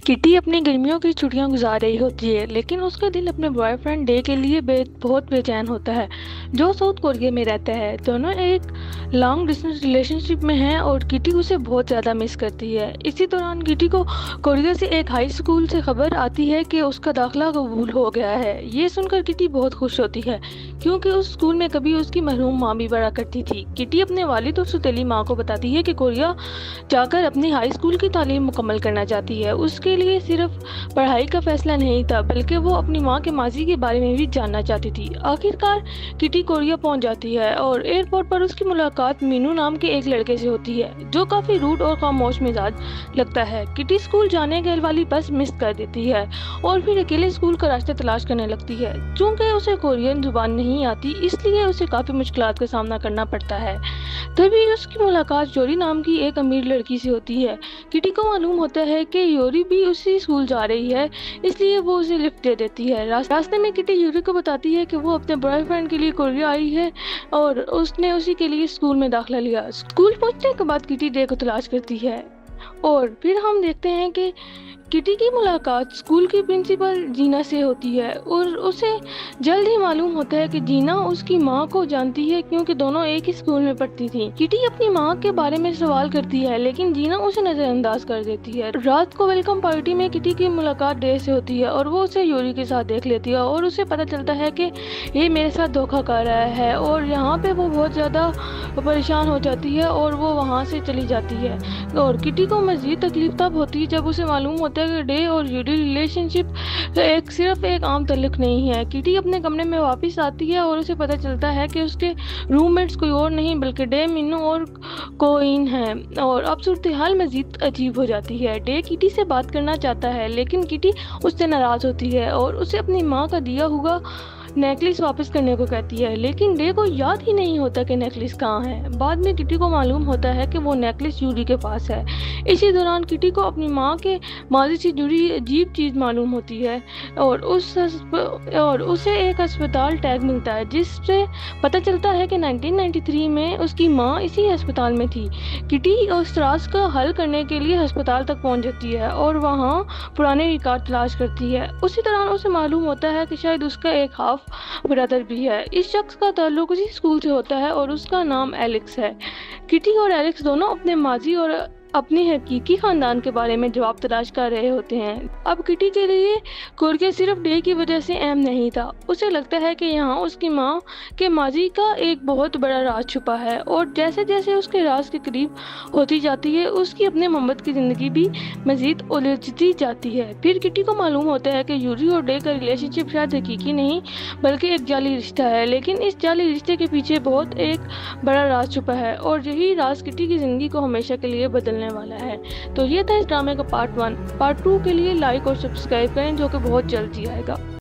Kitty अपनी गर्मियों की छुट्टियां गुजार रही होती है, लेकिन उसका दिल अपने बॉयफ्रेंड डे के लिए बहुत बेचैन होता है, जो साउथ कोरिया में रहता है। दोनों एक लॉन्ग डिस्टेंस रिलेशनशिप में हैं और किटी उसे बहुत ज़्यादा मिस करती है। इसी दौरान किटी को कोरिया से एक हाई स्कूल से खबर आती है कि उसका दाखिला कबूल हो गया है। ये सुनकर किटी बहुत खुश होती है, क्योंकि उस स्कूल में कभी उसकी मरहूम माँ भी पढ़ा करती थी। किटी अपने वालिद और सौतेली माँ को बताती है कि कोरिया जाकर अपनी हाई स्कूल की तालीम मुकम्मल करना चाहती है। उसके लिए सिर्फ पढ़ाई का फैसला नहीं था, बल्कि वो अपनी माँ के माजी के बारे में भी जानना चाहती थी। आखिरकार किटी कोरिया पहुंच जाती है और एयरपोर्ट पर उसकी मुलाकात मीनू नाम के एक लड़के से होती है, जो काफ़ी रूड और खामोश मिजाज लगता है। किटी स्कूल जाने के वाली बस मिस कर देती है और फिर अकेले स्कूल का रास्ता तलाश करने लगती है। चूँकि उसे कोरियन जुबान नहीं आती, इसलिए उसे काफ़ी मुश्किलात का सामना करना पड़ता है। तभी उसकी मुलाकात योरी नाम की एक अमीर लड़की से होती है। किटी को मालूम होता है कि योरी भी उसी स्कूल जा रही है, इसलिए वो उसे लिफ्ट दे देती है। रास्ते में किटी योरी को बताती है कि वो अपने बॉयफ्रेंड के लिए कोरिया आई है और उसने उसी के लिए स्कूल में दाखिला लिया। स्कूल पहुंचने के बाद किटी डे को तलाश करती है और फिर हम देखते हैं कि किटी की मुलाकात स्कूल की प्रिंसिपल जीना से होती है और उसे जल्द ही मालूम होता है कि जीना उसकी माँ को जानती है, क्योंकि दोनों एक ही स्कूल में पढ़ती थी। किटी अपनी माँ के बारे में सवाल करती है, लेकिन जीना उसे नजरअंदाज कर देती है। रात को वेलकम पार्टी में किटी की मुलाकात डे से होती है और वो उसे योरी के साथ देख लेती है और उसे पता चलता है कि ये मेरे साथ धोखा कर रहा है, और यहाँ पे वो बहुत ज़्यादा परेशान हो जाती है और वो वहाँ से चली जाती है। और किटी को मज़ीद तकलीफ तब होती है जब उसे मालूम होता है कि डे और यूडी रिलेशनशिप सिर्फ एक आम ताल्लुक नहीं है। किटी अपने कमरे में वापस आती है और उसे पता चलता है कि उसके रूममेट्स कोई और नहीं बल्कि डे, मीनू और कोइन हैं, और अब सूरत हाल मज़ीद अजीब हो जाती है। डे किटी से बात करना चाहता है, लेकिन किटी उससे नाराज़ होती है और उसे अपनी माँ का दिया हुआ नेकलेस वापस करने को कहती है, लेकिन डे को याद ही नहीं होता कि नेकलेस कहाँ है। बाद में किटी को मालूम होता है कि वो नेकलेस यूरी के पास है। इसी दौरान किटी को अपनी माँ के माजी से जुड़ी अजीब चीज़ मालूम होती है और उसे एक अस्पताल टैग मिलता है, जिससे पता चलता है कि 1993 में उसकी माँ इसी अस्पताल में थी। किटी उस राज का हल करने के लिए अस्पताल तक पहुँच जाती है और वहाँ पुराने रिकॉर्ड तलाश करती है। उसी दौरान उसे मालूम होता है कि शायद उसका एक हाफ ब्रदर भी है। इस शख्स का ताल्लुक उसी स्कूल से होता है और उसका नाम एलेक्स है। किटी और एलेक्स दोनों अपने माजी और अपने हकीकी खानदान के बारे में जवाब तलाश कर रहे होते हैं। अब किटी के लिए कोरिया सिर्फ डे की वजह से अहम नहीं था। उसे लगता है कि यहाँ उसकी माँ के माजी का एक बहुत बड़ा राज छुपा है, और जैसे जैसे उसके राज के करीब होती जाती है, उसकी अपने मोहब्बत की ज़िंदगी भी मज़ीद उलझती जाती है। फिर किटी को मालूम होता है कि यूरी और डे का रिलेशनशिप शायद हकीकी नहीं बल्कि एक जाली रिश्ता है, लेकिन इस जाली रिश्ते के पीछे बहुत एक बड़ा राज छुपा है, और यही राज किटी की ज़िंदगी को हमेशा के लिए बदलने वाला है। तो ये था इस ड्रामे का पार्ट 1। पार्ट 2 के लिए लाइक और सब्सक्राइब करें, जो कि बहुत जल्द ही आएगा।